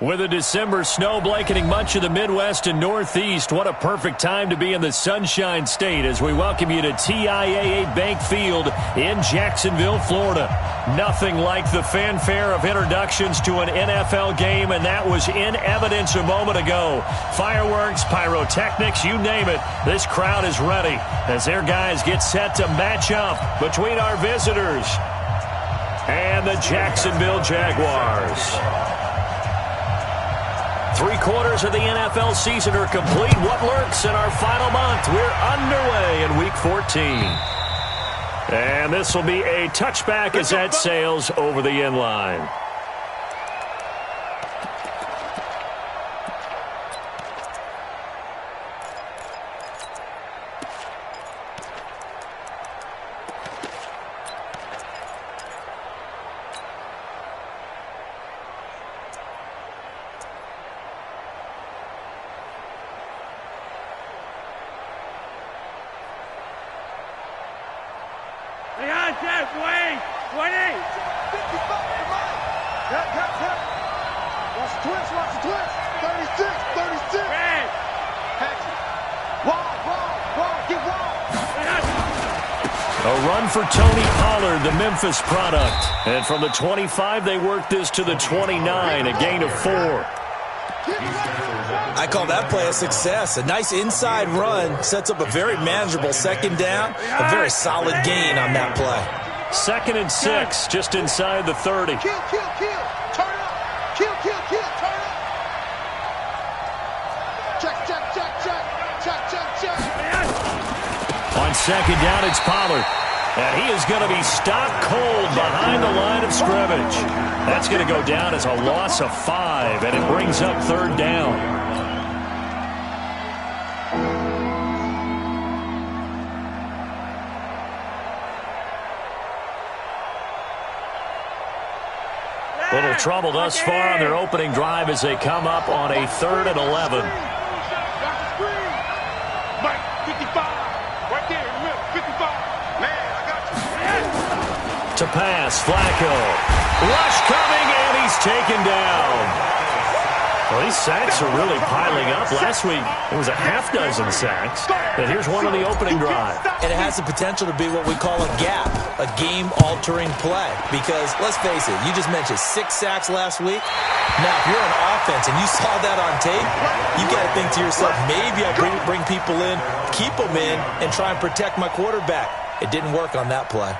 With a December snow blanketing much of the Midwest and Northeast, what a perfect time to be in the Sunshine State as we welcome you to TIAA Bank Field in Jacksonville, Florida. Nothing like the fanfare of introductions to an NFL game, and that was in evidence a moment ago. Fireworks, pyrotechnics, you name it, this crowd is ready as their guys get set to match up between our visitors and the Jacksonville Jaguars. 3/4 of the NFL season are complete. What lurks in our final month? We're underway in Week 14. And this will be a touchback as that sails over the end line. A run for Tony Pollard, the Memphis product. And from the 25, they work this to the 29, a gain of 4. I call that play a success. A nice inside run sets up a very manageable second down. A very solid gain on that play. 2nd and 6, just inside the 30. Turn up. Check. On 2nd down, it's Pollard. And he is going to be stopped cold behind the line of scrimmage. That's going to go down as a loss of 5, and it brings up 3rd down. Little trouble thus far on their opening drive as they come up on a 3rd and 11. To pass, Flacco. Rush coming, and he's taken down. Well, these sacks are really piling up. Last week, it was a half-dozen sacks. And here's one on the opening drive. And it has the potential to be what we call a gap, a game-altering play. Because, let's face it, you just mentioned 6 sacks last week. Now, if you're on offense and you saw that on tape, you got to think to yourself, maybe I bring people in, keep them in, and try and protect my quarterback. It didn't work on that play.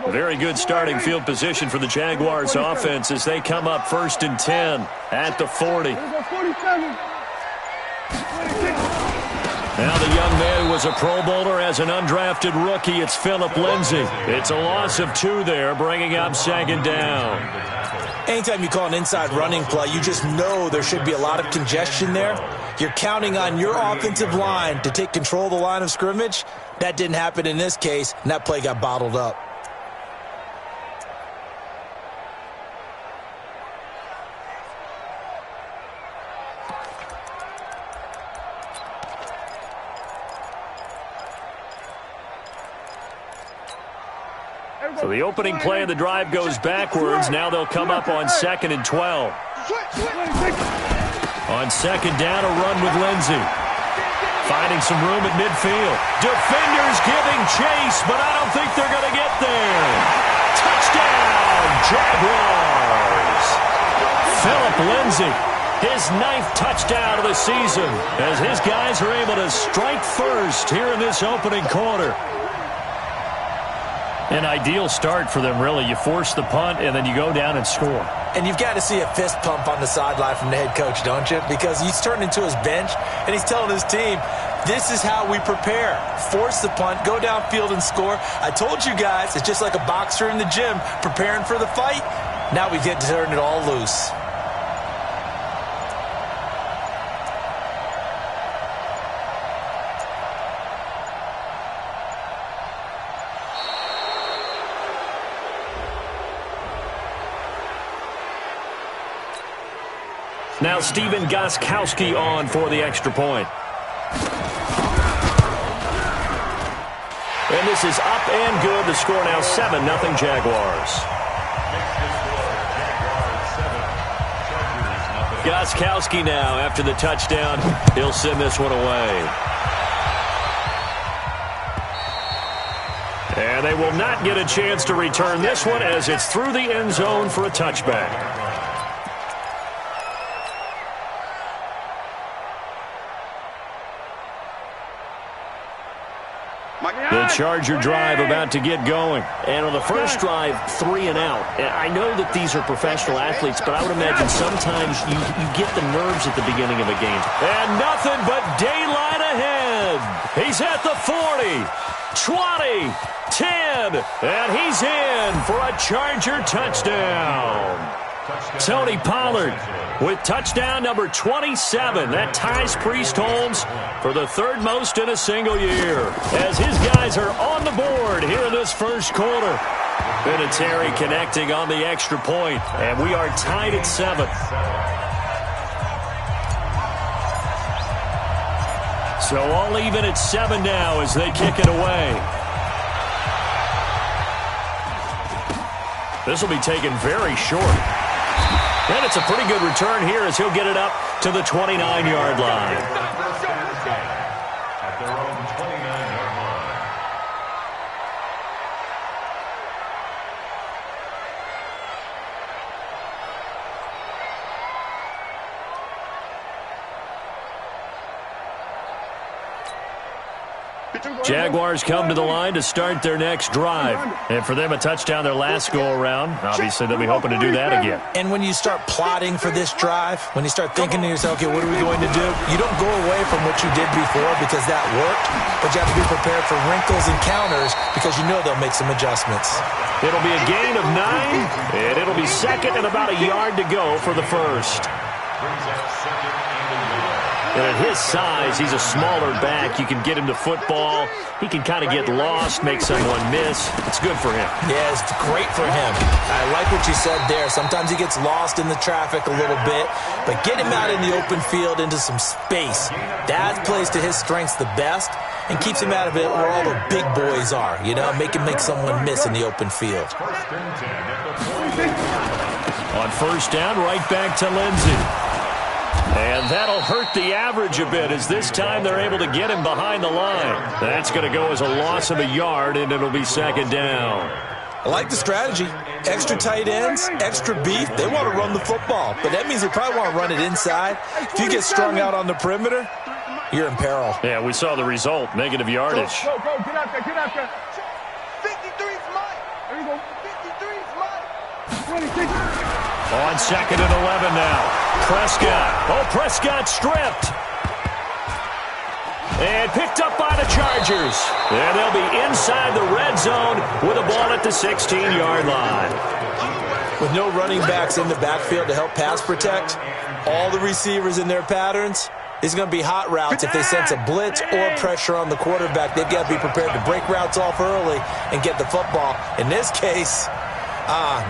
Very good starting field position for the Jaguars offense as they come up 1st and 10 at the 40. Now the young man who was a Pro Bowler as an undrafted rookie. It's Phillip Lindsay. It's a loss of 2 there, bringing up 2nd down. Anytime you call an inside running play, you just know there should be a lot of congestion there. You're counting on your offensive line to take control of the line of scrimmage. That didn't happen in this case, and that play got bottled up. So the opening play of the drive goes backwards. Now they'll come up on 2nd and 12. On 2nd down, a run with Lindsay. Finding some room at midfield. Defenders giving chase, but I don't think they're going to get there. Touchdown, Jaguars. Phillip Lindsay, his 9th touchdown of the season, as his guys are able to strike first here in this opening quarter. An ideal start for them, really. You force the punt, and then you go down and score. And you've got to see a fist pump on the sideline from the head coach, don't you? Because he's turned into his bench, and he's telling his team, This is how we prepare. Force the punt, go downfield and score. I told you guys, it's just like a boxer in the gym preparing for the fight. Now we get to turn it all loose. Now Steven Gostkowski on for the extra point. And this is up and good. The score now 7-0 Jaguars. Gostkowski now after the touchdown. He'll send this one away. And they will not get a chance to return this one as it's through the end zone for a touchback. The Charger drive about to get going. And on the first drive, 3 and out. I know that these are professional athletes, but I would imagine sometimes you get the nerves at the beginning of a game. And nothing but daylight ahead. He's at the 40, 20, 10, and he's in for a Charger touchdown. Tony Pollard with touchdown number 27. That ties Priest Holmes for the third most in a single year, as his guys are on the board here in this first quarter. Vinatieri connecting on the extra point, and we are tied at 7. So all even at 7 now as they kick it away. This will be taken very short. And it's a pretty good return here as he'll get it up to the 29-yard line. At their own 29-yard line. Jaguars come to the line to start their next drive. And for them, a touchdown their last go-around. Obviously, they'll be hoping to do that again. And when you start plotting for this drive, when you start thinking to yourself, okay, what are we going to do? You don't go away from what you did before because that worked, but you have to be prepared for wrinkles and counters because you know they'll make some adjustments. It'll be a gain of 9, and it'll be second and about a yard to go for the first. And at his size, he's a smaller back. You can get him to football. He can kind of get lost, make someone miss. It's good for him. Yeah, it's great for him. I like what you said there. Sometimes he gets lost in the traffic a little bit, but get him out in the open field into some space. That plays to his strengths the best and keeps him out of it where all the big boys are, you know, make him make someone miss in the open field. On first down, right back to Lindsey. And that'll hurt the average a bit as this time they're able to get him behind the line. That's going to go as a loss of a yard, and it'll be second down. I like the strategy. Extra tight ends, extra beef. They want to run the football, but that means they probably want to run it inside. If you get strung out on the perimeter, you're in peril. Yeah, we saw the result, negative yardage. Go, get out there. 53's mine. There you go. 53's mine. 26. On second and 11 now. Prescott. Oh, Prescott stripped. And picked up by the Chargers. And they'll be inside the red zone with a ball at the 16-yard line. With no running backs in the backfield to help pass protect, all the receivers in their patterns, it's going to be hot routes if they sense a blitz or pressure on the quarterback. They've got to be prepared to break routes off early and get the football. In this case,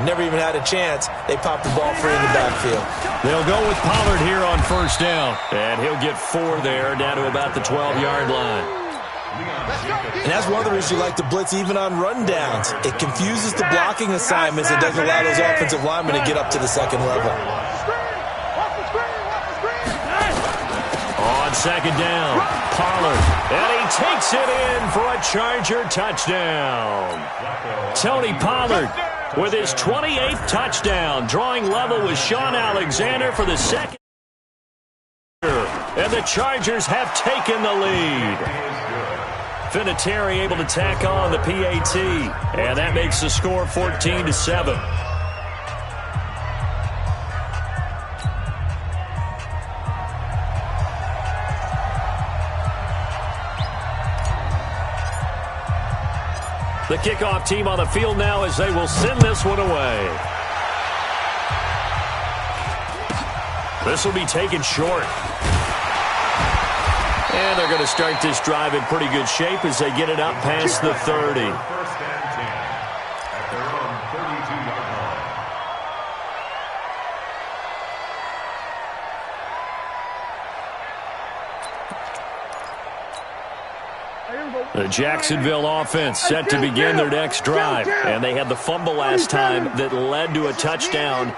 never even had a chance. They popped the ball free in the backfield. They'll go with Pollard here on first down. And he'll get 4 there, down to about the 12-yard line. And that's one of the reasons you like to blitz even on rundowns. It confuses the blocking assignments and doesn't allow those offensive linemen to get up to the second level. On second down, Pollard. And he takes it in for a Charger touchdown. Tony Pollard with his 28th touchdown, drawing level with Sean Alexander for the second. And the Chargers have taken the lead. Vinatieri able to tack on the PAT, and that makes the score 14-7. The kickoff team on the field now as they will send this one away. This will be taken short. And they're going to start this drive in pretty good shape as they get it up past the 30. First and 10 at their own 32-yard line. The Jacksonville offense set to begin their next drive. And they had the fumble last time that led to a touchdown.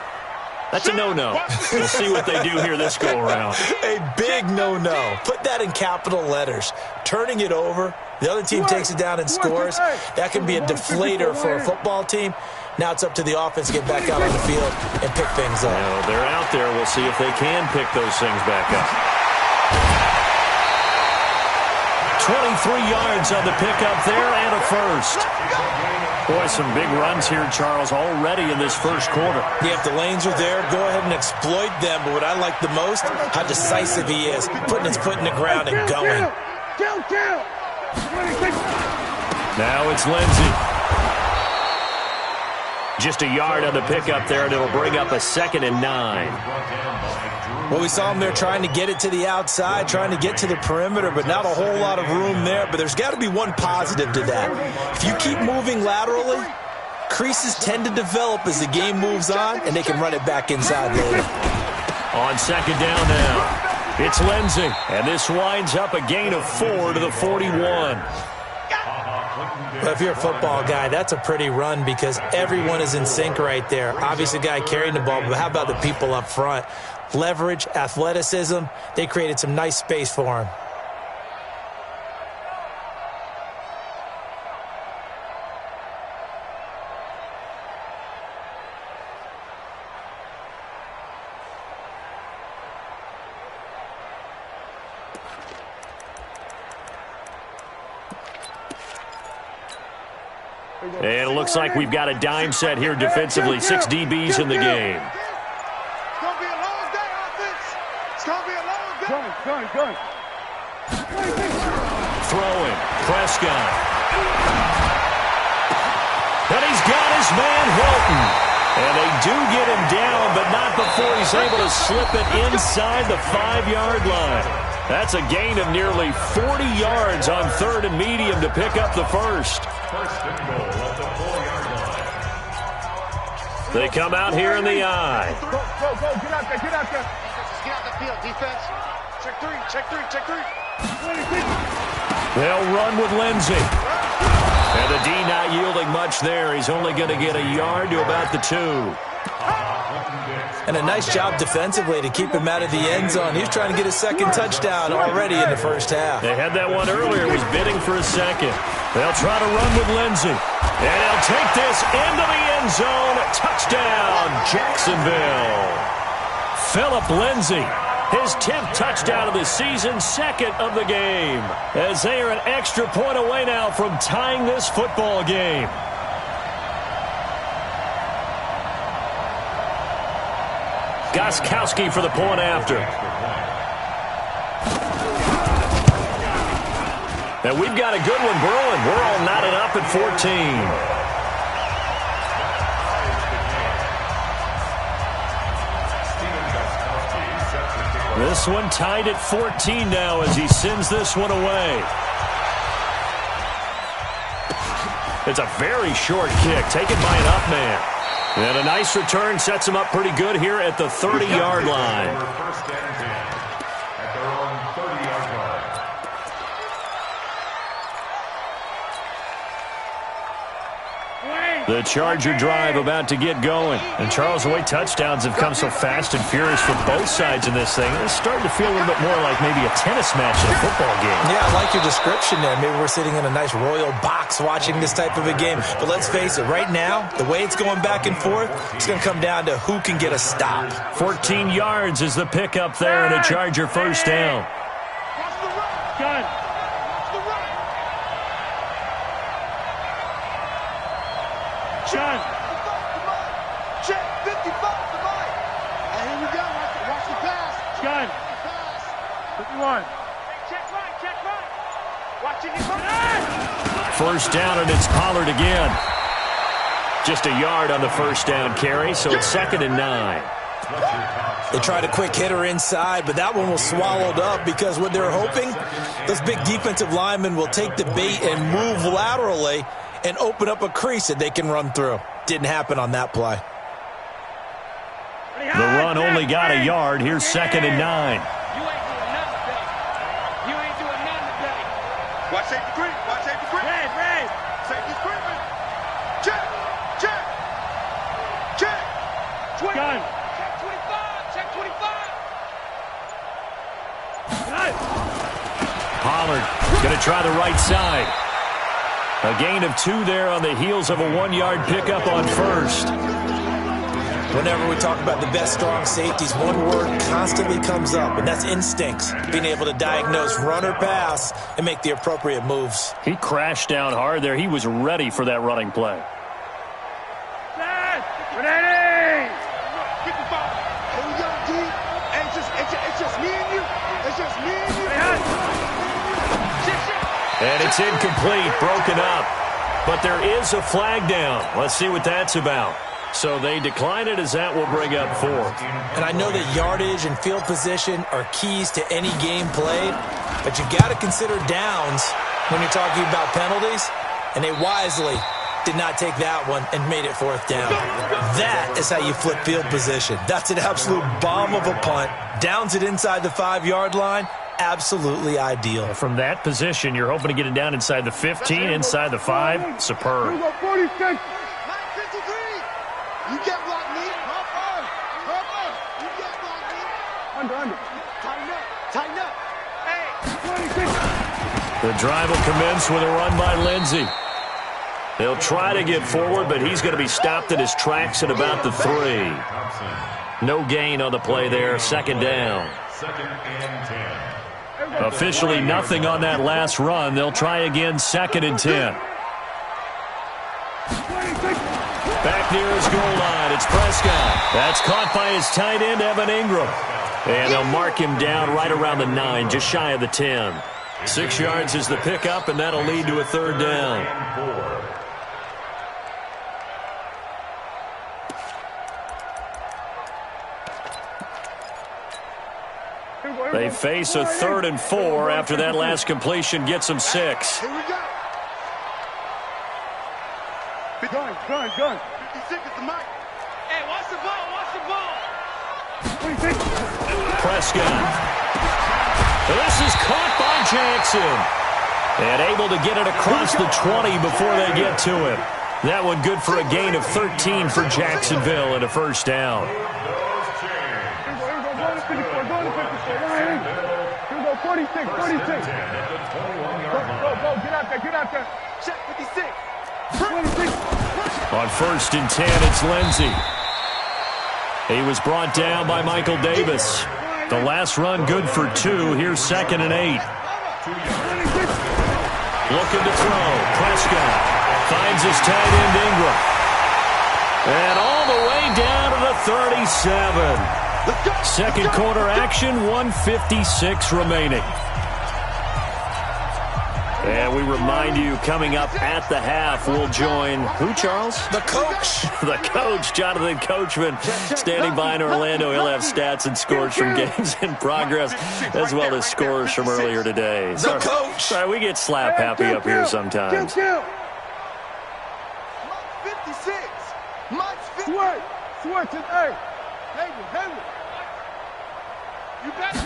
That's a no-no. We'll see what they do here this go-around. A big no-no. Put that in capital letters. Turning it over, the other team takes it down and scores. That can be a deflator for a football team. Now it's up to the offense to get back out on the field and pick things up. Well, they're out there. We'll see if they can pick those things back up. 23 yards on the pickup there and a first. Boy, some big runs here, Charles, already in this first quarter. Yeah, if the lanes are there, go ahead and exploit them. But what I like the most, how decisive he is, putting his foot in the ground and going. Now it's Lindsey. Just a yard on the pickup there, and it'll bring up a 2nd and 9. Well, we saw him there trying to get it to the outside, trying to get to the perimeter, but not a whole lot of room there. But there's got to be one positive to that. If you keep moving laterally, creases tend to develop as the game moves on, and they can run it back inside later. On 2nd down now, it's Lindsey, and this winds up a gain of 4 to the 41. Well, if you're a football guy, that's a pretty run because everyone is in sync right there. Obviously, the guy carrying the ball, but how about the people up front? Leverage, athleticism, they created some nice space for him. And it looks like we've got a dime set here defensively. 6 DBs in the game. It's going to be a long day, offense. It's going to be a long day. Throwing. Prescott. And he's got his man Hilton. And they do get him down, but not before he's able to slip it inside the 5-yard line. That's a gain of nearly 40 yards on 3rd and medium to pick up the first. First and goal at the 4-yard line. They come out here in the eye. Go, get out there, get out there. Get out the field, defense. Check three. They'll run with Lindsey. And the D not yielding much there. He's only going to get a yard to about the 2. And a nice job defensively to keep him out of the end zone. He's trying to get his 2nd touchdown already in the first half. They had that one earlier. Was bidding for a 2nd. They'll try to run with Lindsey. And he'll take this into the end zone. Touchdown, Jacksonville. Philip Lindsey. His 10th touchdown of the season, 2nd of the game. As they are an extra point away now from tying this football game. Gostkowski for the point after. And we've got a good one brewing. We're all knotted up at 14. This one tied at 14 now as he sends this one away. It's a very short kick taken by an up man. And a nice return sets him up pretty good here at the 30-yard line. First and 10 at their own 30-yard line. The Charger drive about to get going. And Charles, the way touchdowns have come so fast and furious for both sides in this thing, it's starting to feel a little bit more like maybe a tennis match in a football game. Yeah, I like your description there. Maybe we're sitting in a nice royal box watching this type of a game. But let's face it, right now, the way it's going back and forth, it's going to come down to who can get a stop. 14 yards is the pickup there and a Charger first down. Gun. John. Check 55 to Mike. And here we go. Watch the pass. Gun. 51. Check right. Watch it. First down, and it's Pollard again. Just a yard on the first down carry, so it's 2nd and 9. They tried a quick hitter inside, but that one was swallowed up because what they're hoping, those big defensive linemen will take the bait and move laterally and open up a crease that they can run through. Didn't happen on that play. The run only got a yard. Here's 2nd and 9. Watch safety green. Watch safety green. Red. Safety screaming. Check. Gun. Check 25. Pollard going to try the right side. A gain of 2 there on the heels of a 1-yard pickup on first. Whenever we talk about the best strong safeties, one word constantly comes up, and that's instincts. Being able to diagnose run or pass and make the appropriate moves. He crashed down hard there. He was ready for that running play. Ready! 55. Here we go, D. It's just me and you. It's just me and you. And it's incomplete, broken up. But there is a flag down. Let's see what that's about. So they decline it, as that will bring up 4. And I know that yardage and field position are keys to any game played, but you got to consider downs when you're talking about penalties, and they wisely did not take that one and made it 4th down. That is how you flip field position. That's an absolute bomb of a punt. Downs it inside the 5-yard line. Absolutely ideal. From that position, you're hoping to get it down inside the 15, inside the 5. Superb. 46. 53. You get blocked, me. You get blocked, me. Under. Tighten up. Hey. The drive will commence with a run by Lindsey. He'll try to get forward, but he's going to be stopped in his tracks at about the 3. No gain on the play there. 2nd down. 2nd and 10. Officially nothing on that last run. They'll try again, 2nd and 10. Back near his goal line, it's Prescott. That's caught by his tight end, Evan Ingram. And they'll mark him down right around the 9, just shy of the 10. 6 yards is the pickup, and that'll lead to a 3rd down. They face a 3rd and 4 after that last completion gets them 6. Here we go. Gun. 56 is the mic. Hey, watch the ball. 26. Prescott. This is caught by Jackson. And able to get it across the 20 before they get to him. That one good for a gain of 13 for Jacksonville and a 1st down. 46. Go, get out there. Check 56. 26. On 1st and 10, it's Lindsey. He was brought down by Michael Davis. The last run good for 2. Here's 2nd and 8. Looking to throw. Prescott finds his tight end Ingram. And all the way down to the 37. 2nd quarter action, 1:56 remaining. And we remind you, coming up at the half, we'll join who, Charles? The coach. The coach, Jonathan Coachman, standing by in Orlando. He'll have stats and scores from games in progress, as well as scores from earlier today. The coach. Sorry, we get slap happy up here sometimes. 56. Mike's 50. Switch it, hey. Henry. You got me.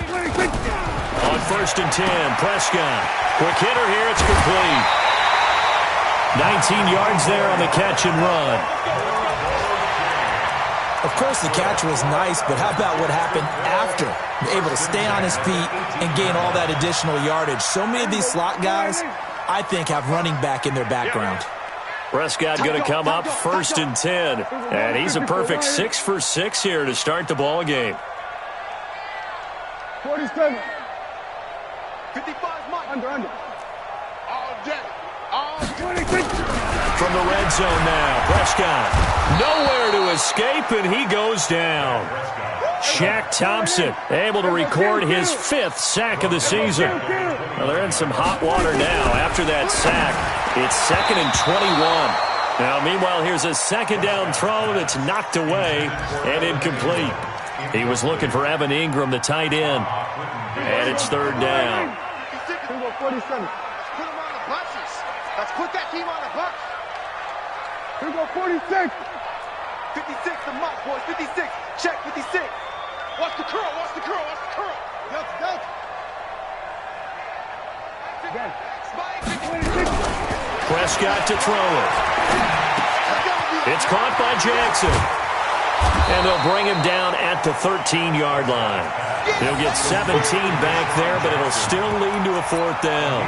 On 1st and 10, Prescott. Quick hitter here, it's complete. 19 yards there on the catch and run. Of course, the catch was nice, but how about what happened after? Able to stay on his feet and gain all that additional yardage. So many of these slot guys, I think, have running back in their background. Prescott going to come up 1st and 10. And he's a perfect 6 for 6 here to start the ball game. 47. 55 Mike. Under. All day. 26. From the red zone now, Prescott. Nowhere to escape, and he goes down. Shaq Thompson able to record his 5th sack of the season. Well, they're in some hot water now after that sack. It's 2nd and 21. Now, meanwhile, here's a second down throw that's knocked away and incomplete. He was looking for Evan Ingram, the tight end. And it's 3rd down. 47. Let's put him on the buses. Let's put that team on the bus. Here we go, 46. 56, the muck, boys. 56. Check, 56. Watch the curl, watch the curl, watch the curl. Delta. Prescott to throw it. It's caught by Jackson. And they'll bring him down at the 13-yard line. He'll get 17 back there, but it'll still lead to a 4th down.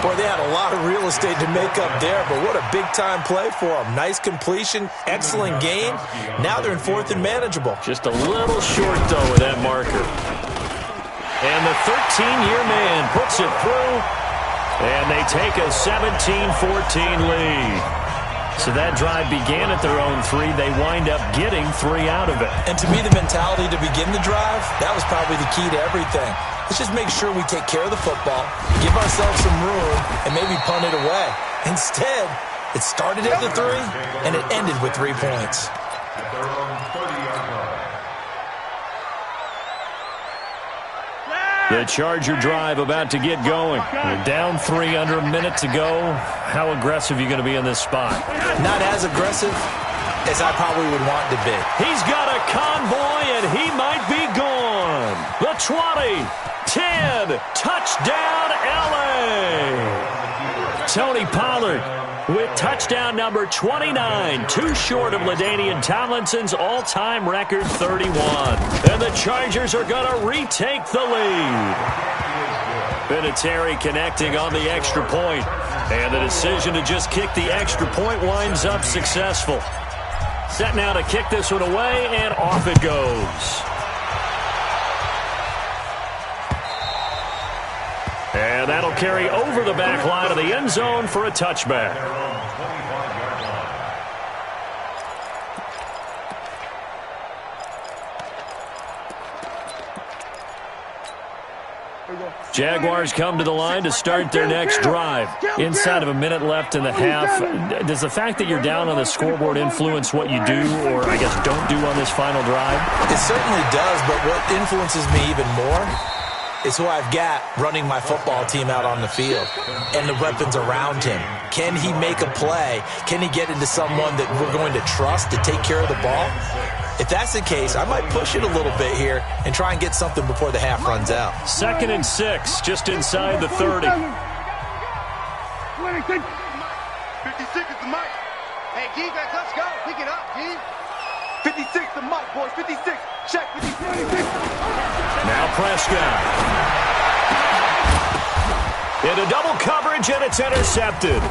Boy, they had a lot of real estate to make up there, but what a big-time play for them. Nice completion, excellent game. Now they're in 4th and manageable. Just a little short, though, with that marker. And the 13-year man puts it through, and they take a 17-14 lead. So that drive began at their own 3. They wind up getting 3 out of it. And to me, the mentality to begin the drive, that was probably the key to everything. Let's just make sure we take care of the football, give ourselves some room, and maybe punt it away. Instead, it started at the 3, and it ended with 3 points. At their own 30-yard line. The Charger drive about to get going. They're down 3 under a minute to go. How aggressive are you going to be in this spot? Not as aggressive as I probably would want to be. He's got a convoy, and he might be gone. The 20, 10, touchdown, L.A. Tony Pollard with touchdown number 29, too short of LaDainian Tomlinson's all-time record 31. And the Chargers are going to retake the lead. Vinatieri connecting on the extra point. And the decision to just kick the extra point winds up successful. Set now to kick this one away, and off it goes. And that'll carry over the back line of the end zone for a touchback. Jaguars come to the line to start their next drive. Inside of a minute left in the half. Does the fact that you're down on the scoreboard influence what you do, or I guess don't do on this final drive? It certainly does, but what influences me even more is who I've got running my football team out on the field and the weapons around him. Can he make a play? Can he get into someone that we're going to trust to take care of the ball? If that's the case, I might push it a little bit here and try and get something before the half runs out. 2nd and 6, just inside the 30. 56 is the mic. Hey, Gage, let's go. Pick it up, Gage. 56 the mic, boys. 56. Check 56. Now Prescott. Into double coverage, and it's intercepted.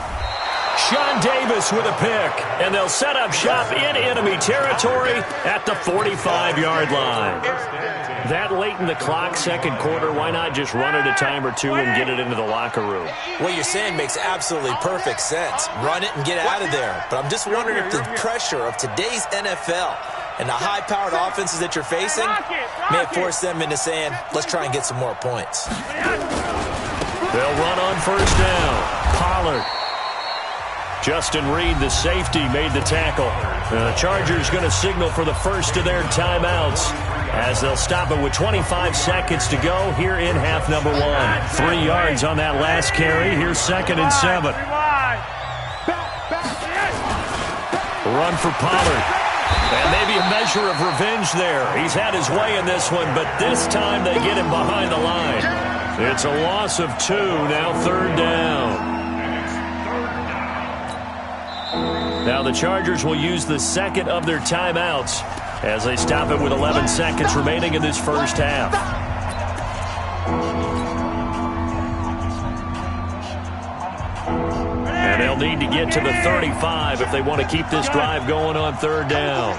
Sean Davis with a pick, and they'll set up shop in enemy territory at the 45-yard line. That late in the clock, second quarter, why not just run it a time or two and get it into the locker room? What you're saying makes absolutely perfect sense. Run it and get out of there. But I'm just wondering if the pressure of today's NFL and the high-powered offenses that you're facing may have forced them into saying, let's try and get some more points. They'll run on first down. Pollard. Justin Reed, the safety, made the tackle. The Chargers going to signal for the first of their timeouts as they'll stop it with 25 seconds to go here in half number 1. 3 yards on that last carry. Here's 2nd and 7. Run for Pollard. And maybe a measure of revenge there. He's had his way in this one, but this time they get him behind the line. It's a loss of 2, now 3rd down. Now the Chargers will use the second of their timeouts as they stop it with 11 seconds remaining in this first half. And they'll need to get to the 35 if they want to keep this drive going on 3rd down.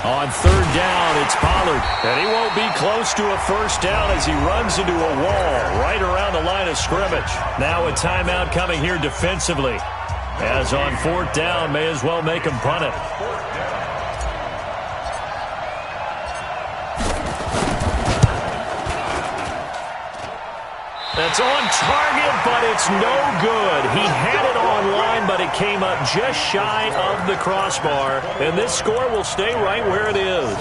On 3rd down, it's Pollard. And he won't be close to a first down as he runs into a wall right around the line of scrimmage. Now a timeout coming here defensively. As on 4th down, may as well make him punt it. That's on target, but it's no good. He had it online, but it came up just shy of the crossbar. And this score will stay right where it is.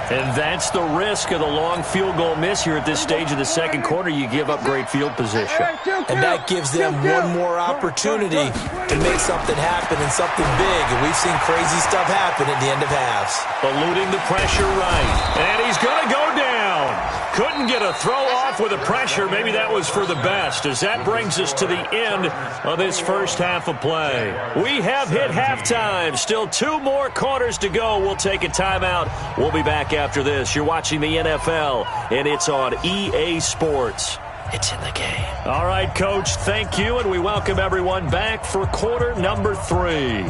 And that's the risk of the long field goal miss here at this stage of the second quarter. You give up great field position. And that gives them one more opportunity to make something happen and something big. And we've seen crazy stuff happen at the end of halves. Eluding the pressure right. And he's going to go down. Couldn't get a throw off with the pressure. Maybe that was for the best, as that brings us to the end of this first half of play. We have hit halftime. Still 2 more quarters to go. We'll take a timeout. We'll be back after this. You're watching the NFL, and it's on EA Sports. It's in the game. All right, Coach, thank you, and we welcome everyone back for quarter number 3.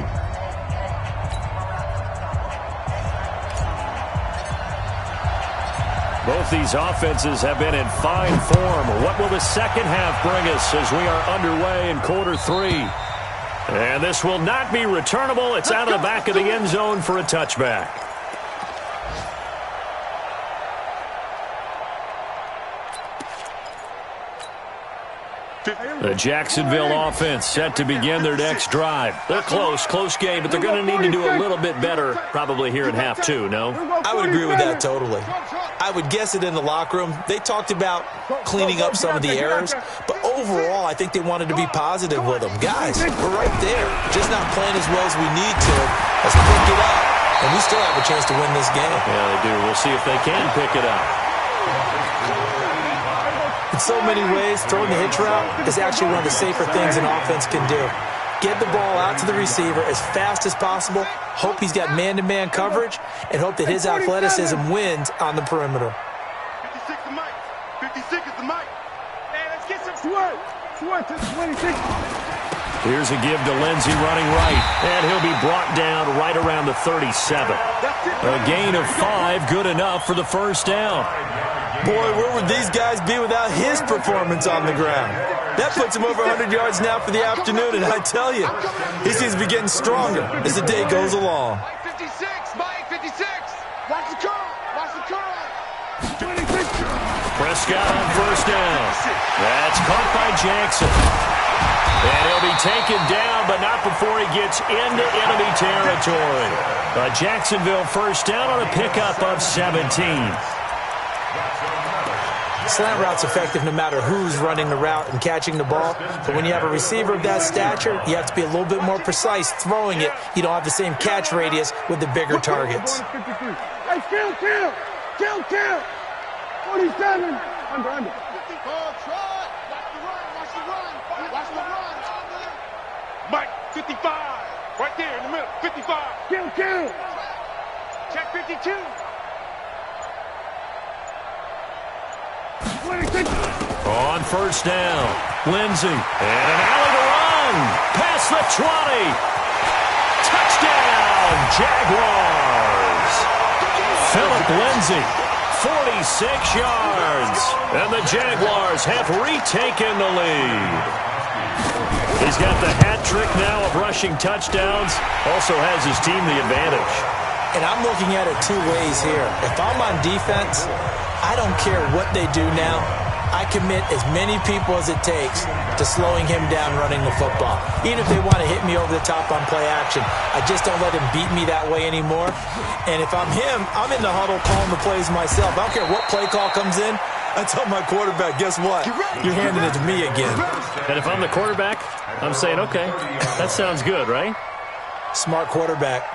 Both these offenses have been in fine form. What will the second half bring us as we are underway in quarter 3? And this will not be returnable. It's out of the back of the end zone for a touchback. The Jacksonville offense set to begin their next drive. They're close game, but they're going to need to do a little bit better probably here in half 2, no? I would agree with that totally. I would guess it in the locker room. They talked about cleaning up some of the errors, but overall I think they wanted to be positive with them. Guys, we're right there. Just not playing as well as we need to. Let's pick it up, and we still have a chance to win this game. Yeah, they do. We'll see if they can pick it up. In so many ways, throwing the hitch route is actually one of the safer things an offense can do. Get the ball out to the receiver as fast as possible, hope he's got man-to-man coverage, and hope that his athleticism wins on the perimeter. 56 is Mike. 56 is the Mike. Man, let's get some swerve. Swerve to the 26. Here's a give to Lindsey running right, and he'll be brought down right around the 37. A gain of 5, good enough for the first down. Boy, where would these guys be without his performance on the ground? That puts him over 100 yards now for the afternoon, and I tell you, he seems to be getting stronger as the day goes along. Mike 56, Mike 56. Watch the curl, watch the curl. 26. Prescott on first down. That's caught by Jackson. And he'll be taken down, but not before he gets into enemy territory. A Jacksonville first down on a pickup of 17. Slant route's effective no matter who's running the route and catching the ball. But when you have a receiver of that stature, you have to be a little bit more precise throwing it. You don't have the same catch radius with the bigger targets. Hey, kill. 47. Under. Mike, 55. Right there in the middle. 55. Kill. Check 52. 26. On first down, Lindsey. And an alley to run. Past the 20. Touchdown, Jaguars. Philip Lindsey, 46 yards. And the Jaguars have retaken the lead. He's got the hat trick now of rushing touchdowns. Also has his team the advantage. And I'm looking at it 2 ways here. If I'm on defense, I don't care what they do now. I commit as many people as it takes to slowing him down running the football. Even if they want to hit me over the top on play action, I just don't let him beat me that way anymore. And if I'm him, I'm in the huddle calling the plays myself. I don't care what play call comes in. I tell my quarterback, guess what? You're handing it to me again. And if I'm the quarterback, I'm saying, okay, that sounds good, right? Smart quarterback.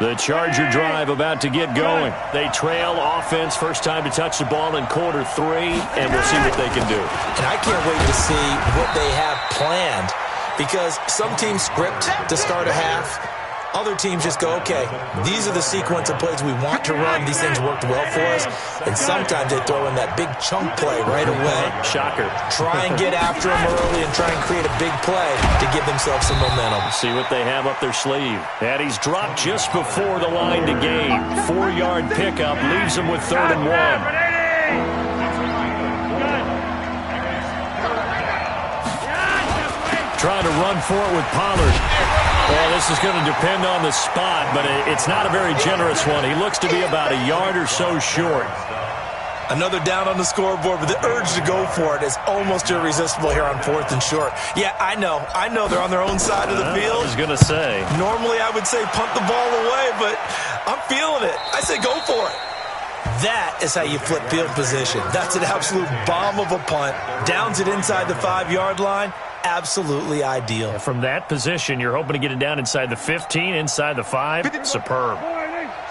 The Charger drive about to get going. They trail offense, first time to touch the ball in quarter 3, and we'll see what they can do. And I can't wait to see what they have planned, because some teams script to start a half. Other teams just go, okay, these are the sequence of plays we want to run. These things worked well for us. And sometimes they throw in that big chunk play right away. Shocker. Try and get after them early and try and create a big play to give themselves some momentum. See what they have up their sleeve. And he's dropped just before the line to gain. 4-yard pickup leaves him with 3rd and 1. Trying to run for it with Pollard. Well, this is going to depend on the spot, but it's not a very generous one. He looks to be about a yard or so short. Another down on the scoreboard, but the urge to go for it is almost irresistible here on 4th and short. Yeah, I know they're on their own side of the field. I was going to say. Normally I would say punt the ball away, but I'm feeling it. I say go for it. That is how you flip field position. That's an absolute bomb of a punt. Downs it inside the 5-yard line. Absolutely ideal. From that position, you're hoping to get it down inside the 15, inside the 5. Superb.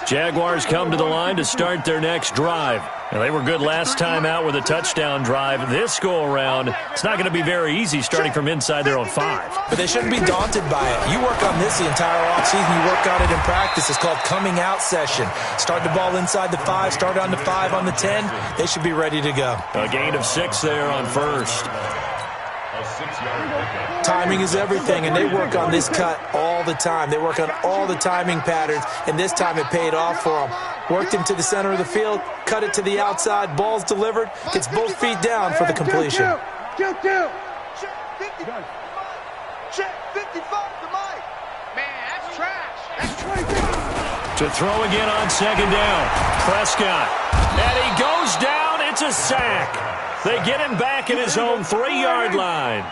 Jaguars come to the line to start their next drive. Now, they were good last time out with a touchdown drive. This go-around, it's not going to be very easy starting from inside their own 5. But they shouldn't be daunted by it. You work on this the entire offseason. You work on it in practice. It's called coming out session. Start the ball inside the 5, start on the 5, on the 10. They should be ready to go. A gain of 6 there on first. Timing is everything, and they work on this cut all the time. They work on all the timing patterns, and this time it paid off for them. Worked him to the center of the field, cut it to the outside, ball's delivered, gets both feet down for the completion. Check 55 to Mike. Man, that's trash. That's trash. To throw again on second down. Prescott. And he goes down. It's a sack. They get him back at his own 3-yard line.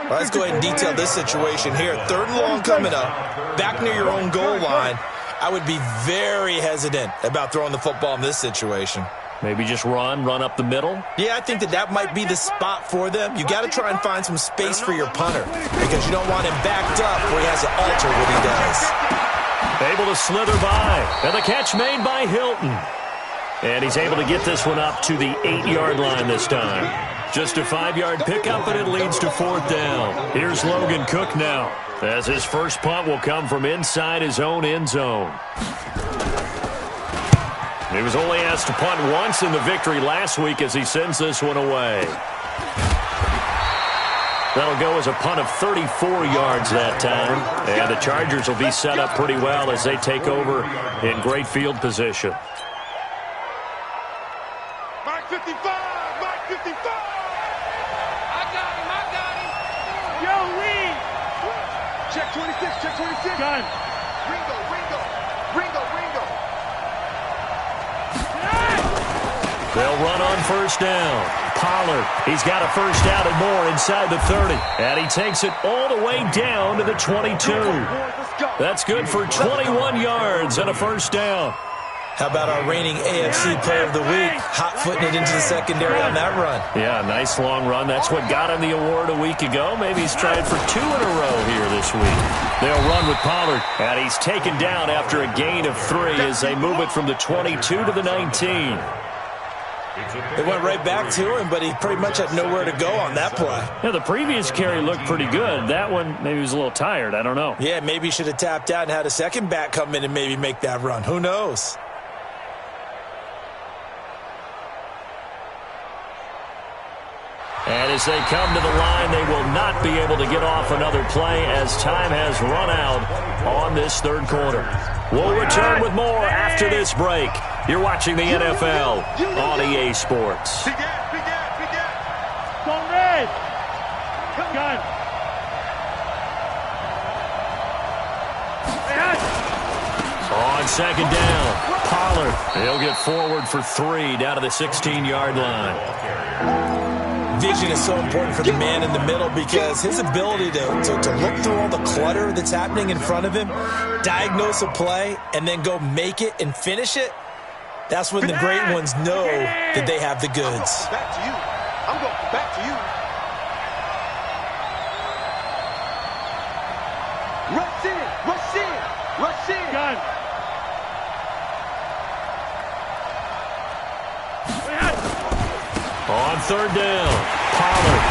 Well, let's go ahead and detail this situation here. 3rd and long coming up, back near your own goal line. I would be very hesitant about throwing the football in this situation. Maybe just run up the middle. Yeah, I think that might be the spot for them. You got to try and find some space for your punter because you don't want him backed up where he has to alter what he does. Able to slither by. And the catch made by Hilton. And he's able to get this one up to the 8-yard line this time. Just a 5-yard pickup, and it leads to 4th down. Here's Logan Cook now, as his first punt will come from inside his own end zone. He was only asked to punt once in the victory last week as he sends this one away. That'll go as a punt of 34 yards that time. And the Chargers will be set up pretty well as they take over in great field position. Mike 55. Mike 55. I got him. Yo, Reed. Check 26. Check 26. Gun. Ringo. They'll run on first down. Pollard, he's got a first down and more inside the 30. And he takes it all the way down to the 22. That's good for 21 yards and a first down. How about our reigning AFC Player of the Week, hot-footing it into the secondary on that run? Yeah, nice long run. That's what got him the award a week ago. Maybe he's trying for 2 in a row here this week. They'll run with Pollard, and he's taken down after a gain of 3 as they move it from the 22 to the 19. They went right back to him, but he pretty much had nowhere to go on that play. Yeah, the previous carry looked pretty good. That one, maybe he was a little tired. I don't know. Yeah, maybe he should have tapped out and had a second back come in and maybe make that run. Who knows? And as they come to the line, they will not be able to get off another play as time has run out on this third quarter. We'll return with more after this break. You're watching the NFL on EA Sports. Big ass. Go red. Gun. On second down, Pollard. He'll get forward for 3 down to the 16-yard line. Vision is so important for the man in the middle because his ability to look through all the clutter that's happening in front of him, diagnose a play, and then go make it and finish it, that's when the great ones know that they have the goods. Back to you. I'm going back to you. Rush in. Gun. On third down, Pollard.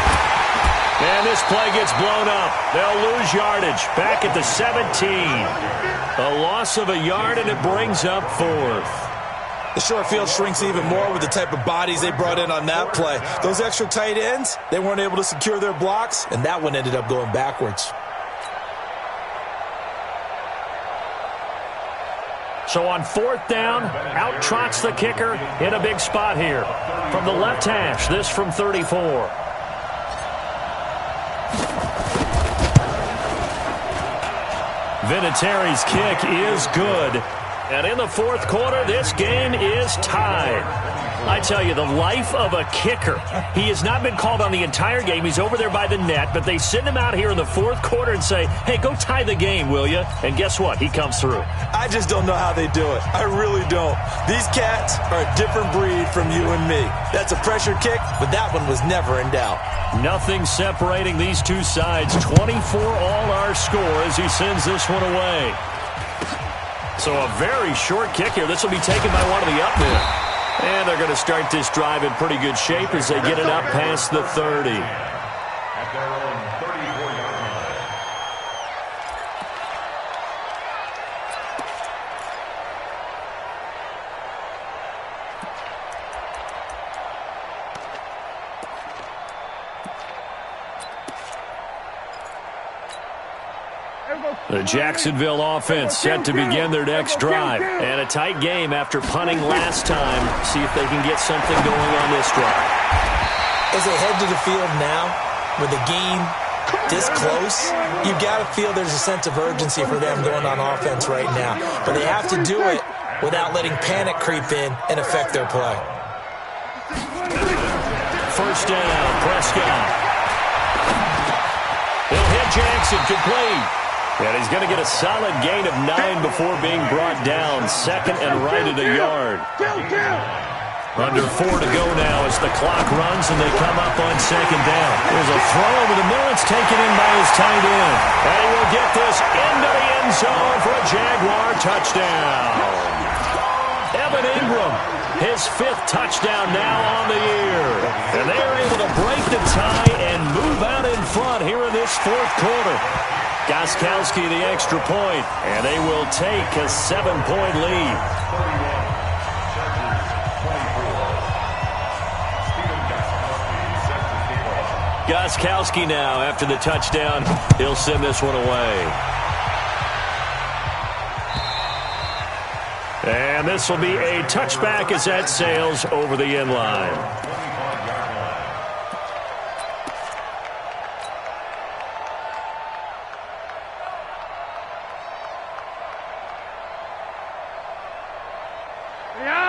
And this play gets blown up. They'll lose yardage. Back at the 17. A loss of a yard, and it brings up 4th. The short field shrinks even more with the type of bodies they brought in on that play. Those extra tight ends, they weren't able to secure their blocks, and that one ended up going backwards. So on fourth down, out trots the kicker in a big spot here. From the left hash, this from 34. Vinatieri's kick is good. And in the fourth quarter, this game is tied. I tell you, the life of a kicker. He has not been called on the entire game. He's over there by the net, but they send him out here in the fourth quarter and say, hey, go tie the game, will you? And guess what? He comes through. I just don't know how they do it. I really don't. These cats are a different breed from you and me. That's a pressure kick, but that one was never in doubt. Nothing separating these two sides. 24 all our score as he sends this one away. So a very short kick here. This will be taken by one of the up men. And they're going to start this drive in pretty good shape as they get it up past the 30. At their own 34-yard line. The Jacksonville offense set to begin their next drive. And a tight game after punting last time. See if they can get something going on this drive. As they head to the field now, with the game this close, you've got to feel there's a sense of urgency for them going on offense right now. But they have to do it without letting panic creep in and affect their play. First down, Prescott. He'll hit Jackson, complete. And he's going to get a solid gain of 9 before being brought down. Second and right at a yard. Under 4 to go now as the clock runs and they come up on second down. There's a throw over the middle. It's taken in by his tight end. And he will get this into the end zone for a Jaguar touchdown. Evan Ingram, his 5th touchdown now on the year. And they are able to break the tie and move out in front here in this fourth quarter. Gostkowski the extra point, and they will take a 7-point lead. Gostkowski now after the touchdown. He'll send this one away. And this will be a touchback as that sails over the end line.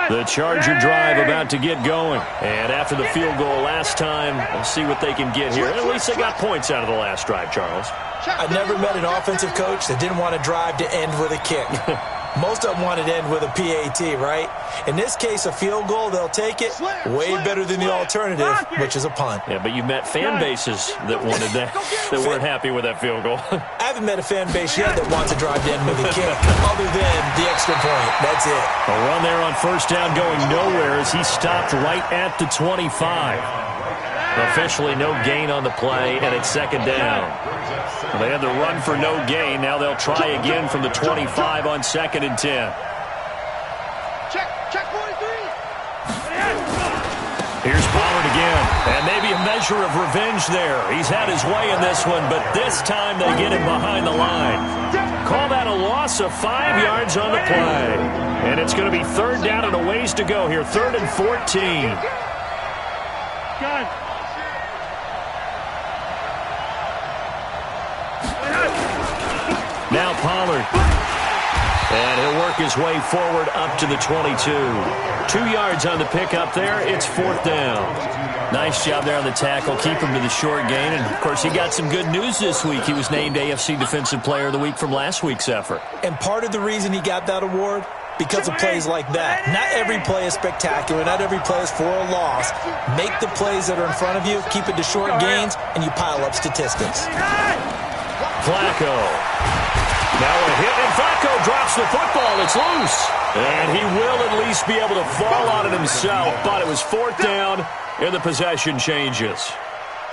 The Charger drive about to get going. And after the field goal last time, we'll see what they can get here. At least they got points out of the last drive, Charles. I never met an offensive coach that didn't want to drive to end with a kick. Most of them wanted to end with a PAT, right? In this case, a field goal, they'll take it. Way better than the alternative, which is a punt. Yeah, but you met fan bases that wanted that, that weren't happy with that field goal. I haven't met a fan base yet that wants to drive to end with a kick, other than the extra point. That's it. A run there on first down going nowhere as he stopped right at the 25. Officially no gain on the play, and it's second down. Well, they had the run for no gain. Now they'll try again from the 25 on second and 10. Check 43. Here's Pollard again, and maybe a measure of revenge there. He's had his way in this one, but this time they get him behind the line. Call that a loss of 5 yards on the play. And it's going to be third down and a ways to go here, 3rd and 14. Gun. Now Pollard. And he'll work his way forward up to the 22. 2 yards on the pickup there. It's 4th down. Nice job there on the tackle. Keep him to the short gain. And, of course, he got some good news this week. He was named AFC Defensive Player of the Week from last week's effort. And part of the reason he got that award, because of plays like that. Not every play is spectacular. Not every play is for a loss. Make the plays that are in front of you, keep it to short gains, and you pile up statistics. Flacco. Now a hit, and Flacco drops the football. It's loose. And he will at least be able to fall on it himself, but it was 4th down, and the possession changes.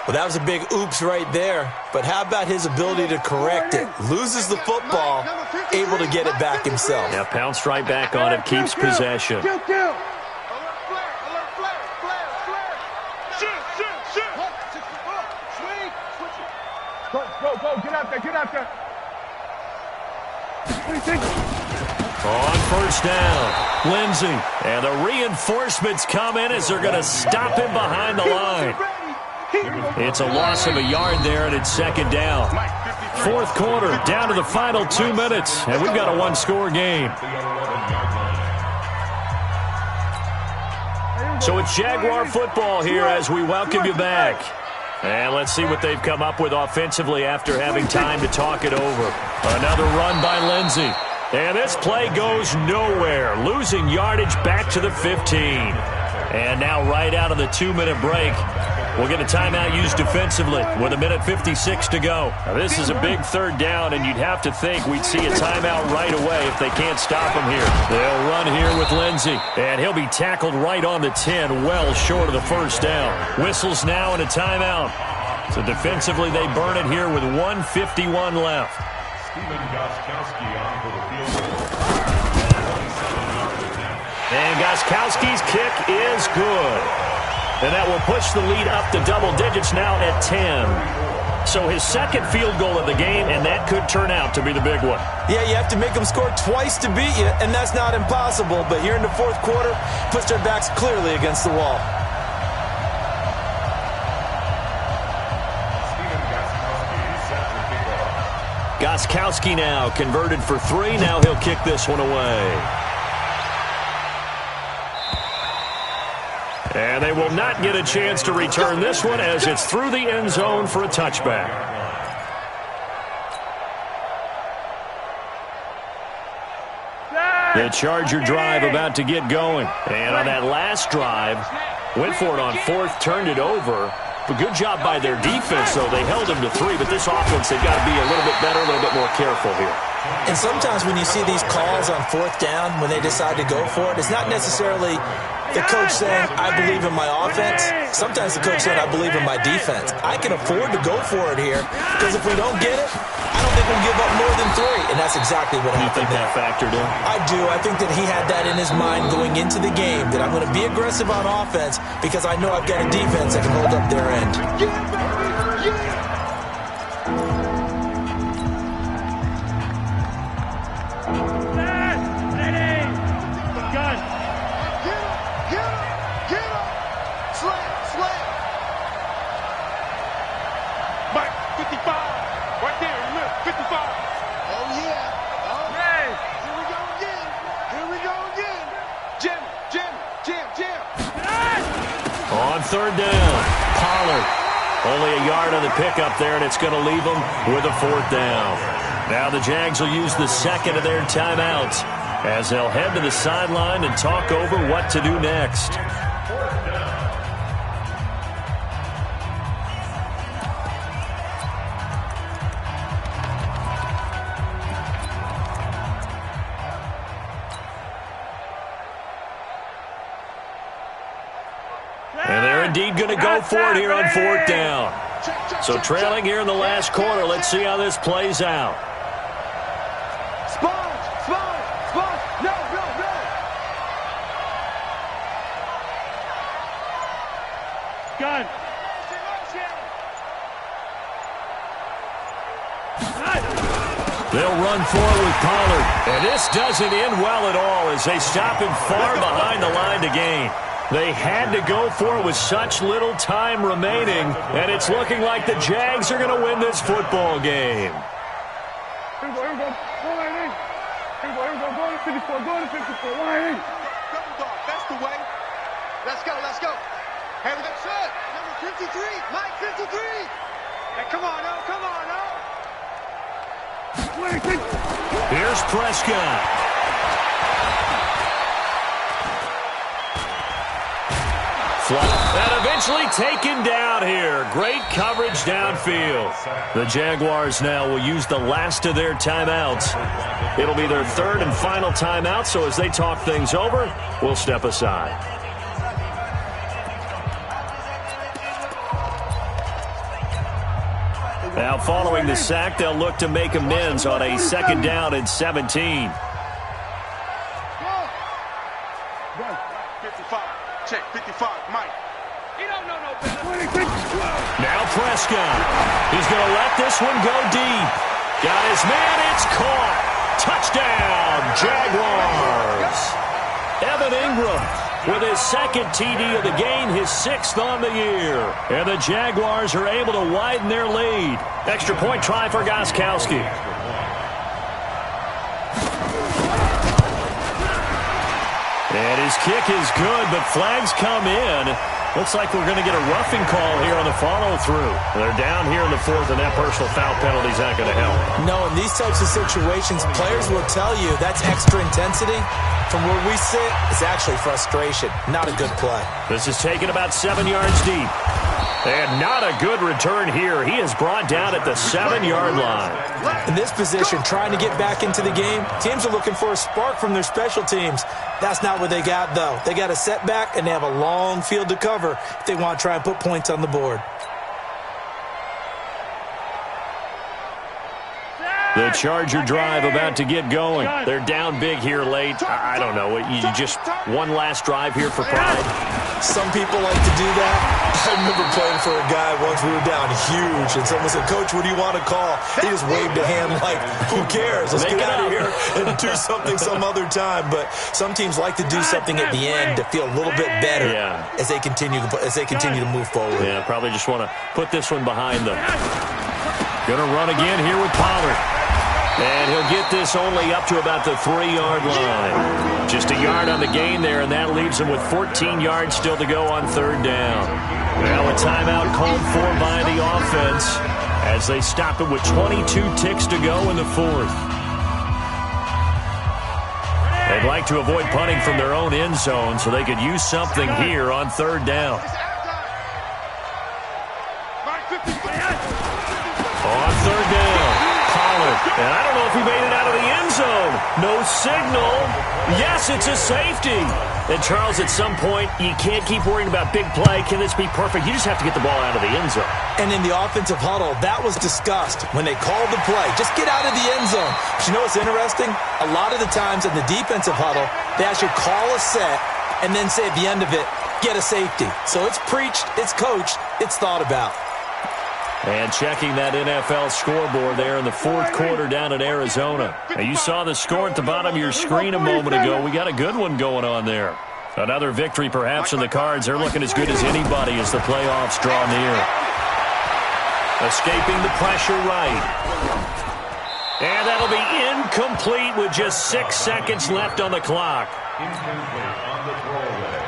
Well, that was a big oops right there. But how about his ability to correct it? Loses the football, able to get it back himself. Yeah, pounced right back on it, keeps possession. Alert flare, flare. Shoot. Swing. Go, get out there. On first down, Lindsey. And the reinforcements come in as they're going to stop him behind the line. It's a loss of a yard there, and it's second down. 4th quarter, down to the final 2 minutes, and we've got a 1-score game. So it's Jaguar football here as we welcome you back. And let's see what they've come up with offensively after having time to talk it over. Another run by Lindsey. And this play goes nowhere, losing yardage back to the 15. And now right out of the 2-minute break, we'll get a timeout used defensively with 1:56 to go. Now, this is a big third down, and you'd have to think we'd see a timeout right away if they can't stop him here. They'll run here with Lindsey, and he'll be tackled right on the 10, well short of the first down. Whistles now and a timeout. So defensively, they burn it here with 1:51 left. And Gostkowski's kick is good. And that will push the lead up to double digits now at 10. So his second field goal of the game, and that could turn out to be the big one. Yeah, you have to make them score twice to beat you, and that's not impossible. But here in the fourth quarter, puts their backs clearly against the wall. Gostkowski now converted for 3. Now he'll kick this one away. And they will not get a chance to return this one as it's through the end zone for a touchback. The Charger drive about to get going. And on that last drive, went for it on 4th, turned it over. But good job by their defense, though. They held them to 3, but this offense, they've got to be a little bit better, a little bit more careful here. And sometimes when you see these calls on 4th down, when they decide to go for it, it's not necessarily the coach saying, I believe in my offense. Sometimes the coach saying, I believe in my defense. I can afford to go for it here, because if we don't get it, I don't think we'll give up more than 3. And that's exactly what happened there. You think that factored in? I do. I think that he had that in his mind going into the game, that I'm going to be aggressive on offense because I know I've got a defense that can hold up their end. Third down, Pollard. Only a yard on the pickup there, and it's going to leave them with a 4th down. Now the Jags will use the second of their timeouts as they'll head to the sideline and talk over what to do next. Indeed going to go for it here on 4th down. So trailing here in the last quarter. Let's see how this plays out. No. Gun. They'll run forward with Pollard. And this doesn't end well at all as they stop him far behind the line to gain. They had to go for it with such little time remaining, and it's looking like the Jags are going to win this football game. Here we go. Go to 54. Line in. Double dog. That's the way. Let's go. Hey, we got set. Number 53. Mike 53. Hey, come on, Here's Prescott. And eventually taken down here. Great coverage downfield. The Jaguars now will use the last of their timeouts. It'll be their 3rd and final timeout, so as they talk things over, we'll step aside. Now following the sack, they'll look to make amends on a 2nd down and 17. 55, Mike. He don't know no better. Now Prescott. He's going to let this one go deep. Got his man. It's caught. Touchdown, Jaguars. Evan Ingram with his 2nd TD of the game, his 6th on the year. And the Jaguars are able to widen their lead. Extra point try for Gostkowski. And his kick is good, but flags come in. Looks like we're going to get a roughing call here on the follow-through. They're down here in the fourth, and that personal foul penalty is not going to help. No, in these types of situations, players will tell you that's extra intensity. From where we sit, it's actually frustration. Not a good play. This is taken about 7 yards deep. And not a good return here. He is brought down at the 7-yard line. In this position, trying to get back into the game, teams are looking for a spark from their special teams. That's not what they got, though. They got a setback, and they have a long field to cover if they want to try and put points on the board. The Charger drive about to get going. They're down big here late. I don't know. You just one last drive here for pride? Some people like to do that. I remember playing for a guy once. We were down huge, and someone said, "Coach, what do you want to call?" He just waved a hand like, who cares? Let's get out of here and do something some other time. But some teams like to do something at the end to feel a little bit better as they continue to move forward. Yeah, probably just want to put this one behind them. Going to run again here with Pollard. And he'll get this only up to about the 3-yard line. Just a yard on the gain there, and that leaves him with 14 yards still to go on third down. Well, a timeout called for by the offense as they stop it with 22 ticks to go in the fourth. They'd like to avoid punting from their own end zone so they could use something here on third down. On third down. And I don't know if he made it out of the end zone. No signal. Yes, it's a safety. And, Charles, at some point, you can't keep worrying about big play. Can this be perfect? You just have to get the ball out of the end zone. And in the offensive huddle, that was discussed when they called the play. Just get out of the end zone. But you know what's interesting? A lot of the times in the defensive huddle, they actually call a set and then say at the end of it, get a safety. So it's preached, it's coached, it's thought about. And checking that NFL scoreboard there in the fourth quarter down in Arizona. Now, you saw the score at the bottom of your screen a moment ago. We got a good one going on there. Another victory perhaps in the cards. They're looking as good as anybody as the playoffs draw near. Escaping the pressure right. And that'll be incomplete with just 6 seconds left on the clock. Incomplete on the throwaway.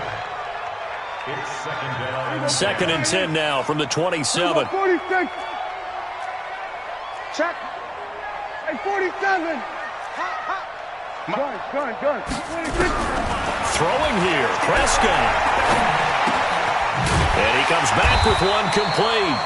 It's second down. 2nd and 10 now from the 27. 46. Check. Hey, 47. Gun. 26. Throwing here, Prescott. And he comes back with one complete.